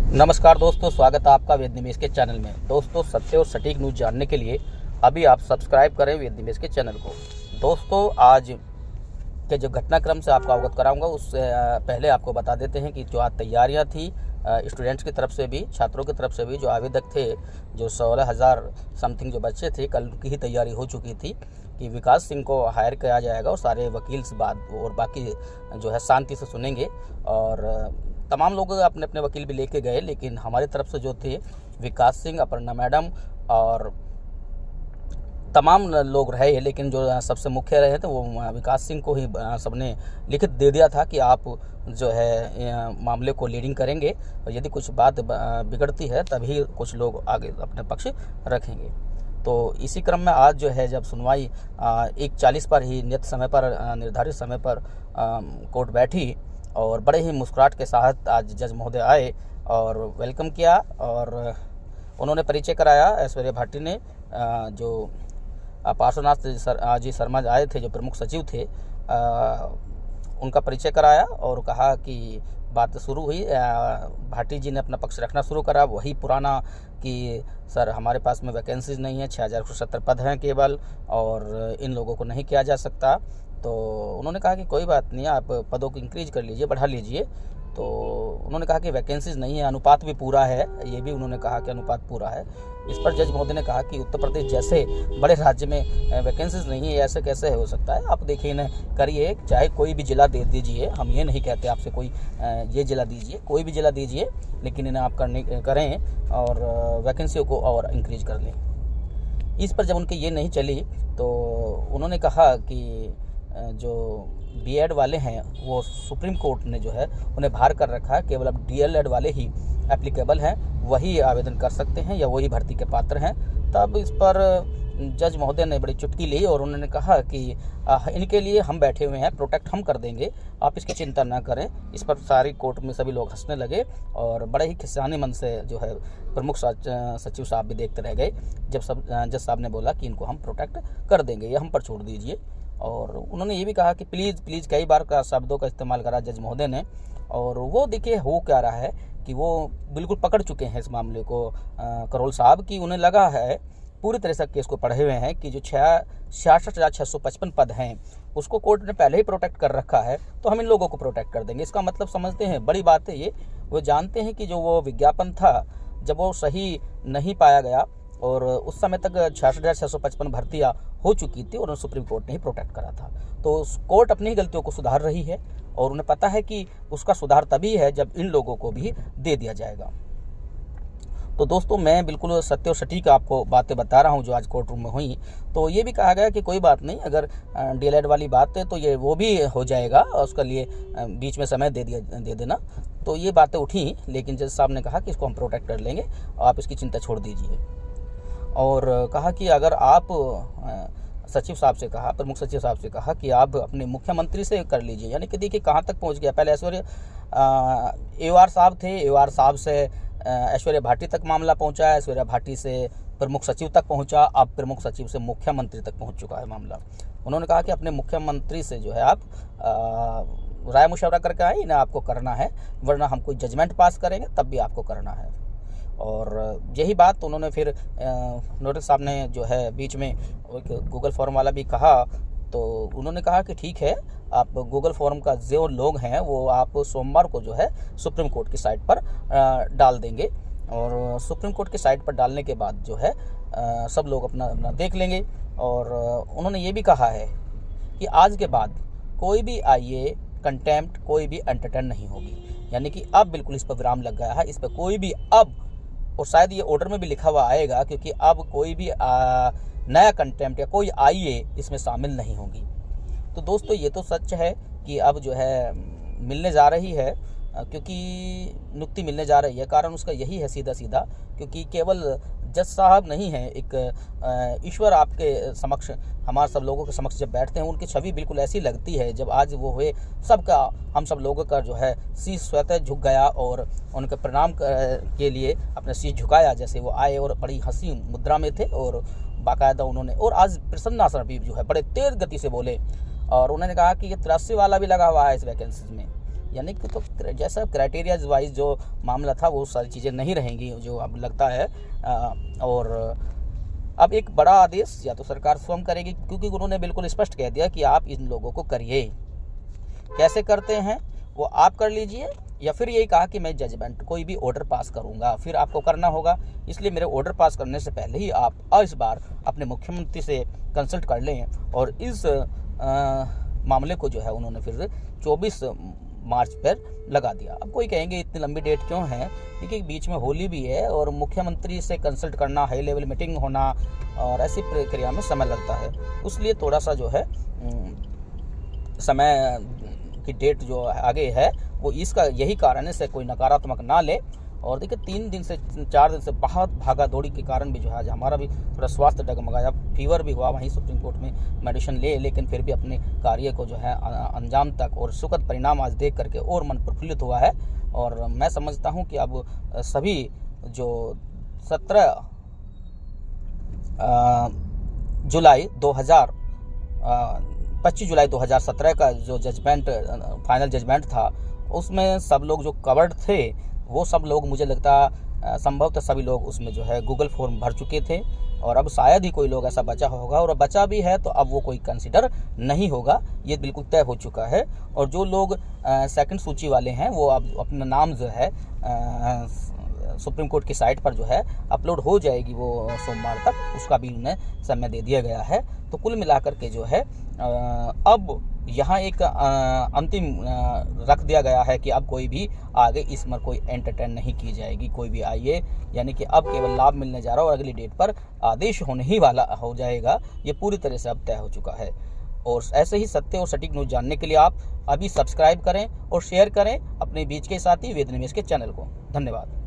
नमस्कार दोस्तों, स्वागत है आपका वेद निवेश के चैनल में। दोस्तों, सत्य और सटीक न्यूज़ जानने के लिए अभी आप सब्सक्राइब करें वेद निवेश के चैनल को। दोस्तों, आज के जो घटनाक्रम से आपको अवगत कराऊंगा उससे पहले आपको बता देते हैं कि जो आज तैयारियां थी स्टूडेंट्स की तरफ से भी, छात्रों की तरफ से भी, जो आवेदक थे, जो 16,000 समथिंग जो बच्चे थे, कल की ही तैयारी हो चुकी थी कि विकास सिंह को हायर किया जाएगा और सारे वकील से बात और बाकी जो है शांति से सुनेंगे। और तमाम लोग अपने अपने वकील भी लेके गए, लेकिन हमारी तरफ से जो थे विकास सिंह, अपर्णा मैडम और तमाम लोग रहे, लेकिन जो सबसे मुख्य रहे थे वो विकास सिंह को ही सबने लिखित दे दिया था कि आप जो है मामले को लीडिंग करेंगे और यदि कुछ बात बिगड़ती है तभी कुछ लोग आगे अपने पक्ष रखेंगे। तो इसी क्रम में आज जो है जब सुनवाई 1:40 पर ही निर्धारित समय पर कोर्ट बैठी और बड़े ही मुस्कुराहट के साथ आज जज महोदय आए और वेलकम किया और उन्होंने परिचय कराया। ऐश्वर्या भाटी ने जो पार्श्वनाथ जी शर्मा आए थे, जो प्रमुख सचिव थे, उनका परिचय कराया और कहा कि बात शुरू हुई। भाटी जी ने अपना पक्ष रखना शुरू करा, वही पुराना कि सर हमारे पास में वैकेंसीज नहीं है, 6,070 पद हैं केवल और इन लोगों को नहीं किया जा सकता। तो उन्होंने कहा कि कोई बात नहीं, आप पदों को इंक्रीज कर लीजिए, बढ़ा लीजिए। तो उन्होंने कहा कि वैकेंसीज नहीं है, अनुपात भी पूरा है, ये भी उन्होंने कहा कि अनुपात पूरा है। इस पर जज महोदय ने कहा कि उत्तर प्रदेश जैसे बड़े राज्य में वैकेंसीज नहीं है, ऐसे कैसे हो सकता है? आप देखिए ना, करिए, चाहे कोई भी जिला दे दीजिए, हम ये नहीं कहते आपसे कोई ये जिला दीजिए, कोई भी जिला दीजिए, लेकिन इन्हें आप करें और वैकेंसियों को और इंक्रीज कर लें। इस पर जब उनकी ये नहीं चली तो उन्होंने कहा कि जो बीएड वाले हैं वो सुप्रीम कोर्ट ने जो है उन्हें बाहर कर रखा है, केवल अब डीएलएड वाले ही एप्लीकेबल हैं, वही आवेदन कर सकते हैं या वही भर्ती के पात्र हैं। तब इस पर जज महोदय ने बड़ी चुटकी ली और उन्होंने कहा कि इनके लिए हम बैठे हुए हैं, प्रोटेक्ट हम कर देंगे, आप इसकी चिंता ना करें। इस पर सारी कोर्ट में सभी लोग हंसने लगे और बड़े ही खिसियाने मन से जो है प्रमुख सचिव साहब भी देखते रह गए जब जज साहब ने बोला कि इनको हम प्रोटेक्ट कर देंगे, ये हम पर छोड़ दीजिए। और उन्होंने ये भी कहा कि प्लीज़ प्लीज़ कई बार का शब्दों का इस्तेमाल करा जज महोदय ने। और वो देखिए हो क्या रहा है कि वो बिल्कुल पकड़ चुके हैं इस मामले को करोल साहब, कि उन्हें लगा है पूरी तरह से केस को पढ़े हुए हैं कि जो 66,655 पद हैं उसको कोर्ट ने पहले ही प्रोटेक्ट कर रखा है, तो हम इन लोगों को प्रोटेक्ट कर देंगे। इसका मतलब समझते हैं, बड़ी बात है ये। वो जानते हैं कि जो वो विज्ञापन था जब वो सही नहीं पाया गया और उस समय तक 66,655 भर्तियाँ हो चुकी थी और सुप्रीम कोर्ट ने ही प्रोटेक्ट करा था। तो कोर्ट अपनी ही गलतियों को सुधार रही है और उन्हें पता है कि उसका सुधार तभी है जब इन लोगों को भी दे दिया जाएगा। तो दोस्तों, मैं बिल्कुल सत्य और सटीक आपको बातें बता रहा हूँ जो आज कोर्ट रूम में हुई। तो ये भी कहा गया कि कोई बात नहीं, अगर डीएलएड वाली बात है तो ये वो भी हो जाएगा और उसके लिए बीच में समय दे देना। तो ये बातें उठी, लेकिन जज साहब ने कहा कि इसको हम प्रोटेक्ट कर लेंगे, आप इसकी चिंता छोड़ दीजिए। और कहा कि अगर आप सचिव साहब से कहा, प्रमुख सचिव साहब से कहा कि आप अपने मुख्यमंत्री से कर लीजिए। यानी कि देखिए कहाँ तक पहुँच गया। पहले ऐश्वर्या एवार साहब थे, एवार साहब से ऐश्वर्या भाटी तक मामला पहुँचा, ऐश्वर्या भाटी से प्रमुख सचिव तक पहुँचा, अब प्रमुख सचिव से मुख्यमंत्री तक पहुँच चुका है मामला। उन्होंने कहा कि अपने मुख्यमंत्री से जो है आप राय मुशवरा करके आए, इन्हें आपको करना है, वरना हम कोई जजमेंट पास करेंगे तब भी आपको करना है। और यही बात उन्होंने फिर नोटिस साहब ने जो है बीच में एक गूगल फॉर्म वाला भी कहा, तो उन्होंने कहा कि ठीक है, आप गूगल फॉर्म का जो लोग हैं वो आप सोमवार को जो है सुप्रीम कोर्ट की साइट पर डाल देंगे और सुप्रीम कोर्ट की साइट पर डालने के बाद जो है सब लोग अपना देख लेंगे। और उन्होंने ये भी कहा है कि आज के बाद कोई भी आईए कंटेम्प्ट, कोई भी एंटरटेन नहीं होगी। यानी कि अब बिल्कुल इस पर विराम लग गया है, इस पर कोई भी अब, और शायद ये ऑर्डर में भी लिखा हुआ आएगा, क्योंकि अब कोई भी नया कंटेम्प्ट या कोई आईए इसमें शामिल नहीं होगी। तो दोस्तों, ये तो सच है कि अब जो है मिलने जा रही है, क्योंकि नियुक्ति मिलने जा रही है। कारण उसका यही है सीधा सीधा, क्योंकि केवल जज साहब नहीं है, एक ईश्वर आपके समक्ष, हमारे सब लोगों के समक्ष जब बैठते हैं उनकी छवि बिल्कुल ऐसी लगती है। जब आज वो हुए, सबका, हम सब लोगों का जो है शीश स्वतः झुक गया और उनके प्रणाम के लिए अपना शीश झुकाया। जैसे वो आए और बड़ी हंसी मुद्रा में थे और बाकायदा उन्होंने, और आज प्रसन्ना सर भी जो है बड़े तेज गति से बोले और उन्होंने कहा कि ये 83 वाला भी लगा हुआ है इस वैकेंसी में। यानी कि तो जैसा क्राइटेरिया वाइज जो मामला था वो सारी चीज़ें नहीं रहेंगी जो अब लगता है। और अब एक बड़ा आदेश या तो सरकार स्वयं करेगी, क्योंकि उन्होंने बिल्कुल स्पष्ट कह दिया कि आप इन लोगों को करिए। कैसे करते हैं वो आप कर लीजिए, या फिर यही कहा कि मैं जजमेंट कोई भी ऑर्डर पास करूंगा, फिर आपको करना होगा। इसलिए मेरे ऑर्डर पास करने से पहले ही आप इस बार अपने मुख्यमंत्री से कंसल्ट कर लें। और इस मामले को जो है उन्होंने फिर 24 मार्च पर लगा दिया। अब कोई कहेंगे इतनी लंबी डेट क्यों है, क्योंकि बीच में होली भी है और मुख्यमंत्री से कंसल्ट करना, हाई लेवल मीटिंग होना और ऐसी प्रक्रिया में समय लगता है। इसलिए थोड़ा सा जो है समय की डेट जो आगे है वो इसका यही कारण है, से कोई नकारात्मक ना ले। और देखिए 3 दिन से 4 दिन से बहुत भागा दौड़ी के कारण भी जो है आज हमारा भी थोड़ा स्वास्थ्य डगमगाया, फीवर भी हुआ, वहीं सुप्रीम कोर्ट में मेडिसिन लेकिन फिर भी अपने कार्य को जो है अंजाम तक और सुखद परिणाम आज देख करके और मन प्रफुल्लित हुआ है। और मैं समझता हूँ कि अब सभी जो 25 जुलाई 2017 का जो जजमेंट, फाइनल जजमेंट था, उसमें सब लोग जो कवर्ड थे वो सब लोग, मुझे लगता संभवतः सभी लोग उसमें जो है गूगल फॉर्म भर चुके थे। और अब शायद ही कोई लोग ऐसा बचा होगा, और बचा भी है तो अब वो कोई कंसिडर नहीं होगा, ये बिल्कुल तय हो चुका है। और जो लोग सेकंड सूची वाले हैं वो अब अपना नाम जो है सुप्रीम कोर्ट की साइट पर जो है अपलोड हो जाएगी वो सोमवार तक, उसका भी उन्हें समय दे दिया गया है। तो कुल मिलाकर के जो है अब यहाँ एक अंतिम रख दिया गया है कि अब कोई भी आगे इसमें कोई एंटरटेन नहीं की जाएगी, कोई भी आइए, यानी कि अब केवल लाभ मिलने जा रहा है और अगली डेट पर आदेश होने ही वाला हो जाएगा। ये पूरी तरह से अब तय हो चुका है। और ऐसे ही सत्य और सटीक न्यूज़ जानने के लिए आप अभी सब्सक्राइब करें और शेयर करें अपने बीच के साथी वेद निवेश के चैनल को। धन्यवाद।